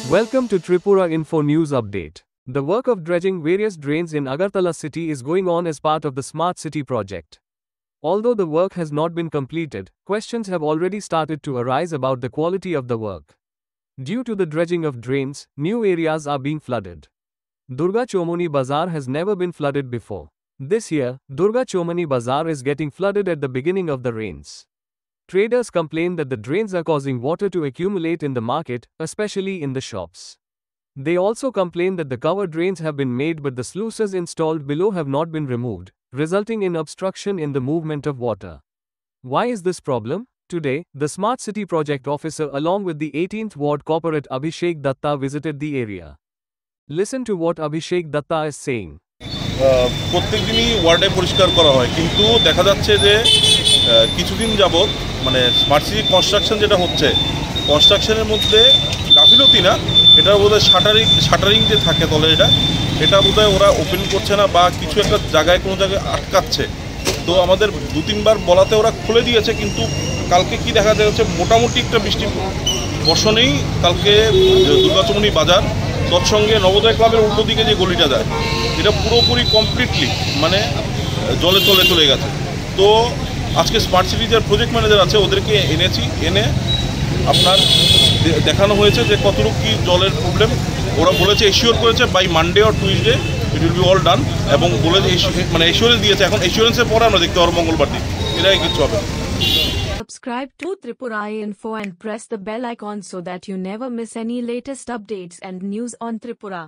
Welcome to Tripura Info News Update. The work of dredging various drains in Agartala city is going on as part of the Smart City project. Although the work has not been completed, questions have already started to arise about the quality of the work. Due to the dredging of drains, new areas are being flooded. Durga Chomoni Bazaar has never been flooded before. This year, Durga Chomoni Bazaar is getting flooded at the beginning of the rains. Traders complain that the drains are causing water to accumulate in the market, especially in the shops. They also complain that the cover drains have been made but the sluices installed below have not been removed, resulting in obstruction in the movement of water. Why is this problem? Today, the Smart City Project officer along with the 18th Ward Corporate Abhishek Datta visited the area. Listen to what Abhishek Datta is saying. প্রত্যেক দিনই ওয়ার্ডে পরিষ্কার করা হয়, কিন্তু দেখা যাচ্ছে যে কিছুদিন যাবত মানে স্মার্ট সিটি কনস্ট্রাকশন যেটা হচ্ছে, কনস্ট্রাকশনের মধ্যে গাফিলতি না, এটা বোধহয় শাটারিং যে থাকে তলে এটা বোধহয় ওরা ওপেন করছে না বা কিছু একটা জায়গায় কোনো জায়গায় আটকাচ্ছে। তো আমাদের 2-3 বার বলাতে ওরা খুলে দিয়েছে, কিন্তু কালকে কি দেখা যাচ্ছে মোটামুটি একটা বৃষ্টি বর্ষণেই কালকে দুর্গাচমনি বাজার তৎসঙ্গে নবোদয় ক্লাবের উল্টো দিকে যে গলিটা যায় এটা পুরোপুরি কমপ্লিটলি মানে জলে তলে চলে গেছে। তো আজকে স্মার্ট সিটি যার প্রজেক্ট ম্যানেজার আছে ওদেরকে এনে আপনার দেখানো হয়েছে যে কতটুকু কী জলের প্রবলেম। ওরা বলেছে এশিওর করেছে by Monday or Tuesday it will be all done, এবং বলে মানে এশিওরেন্স দিয়েছে। এখন এশিওরেন্সের পরে আমরা দেখতে পারবো মঙ্গলবার দিন, এটাই কিছু হবে। Subscribe to Tripura Info and press the bell icon so that you never miss any latest updates and news on Tripura.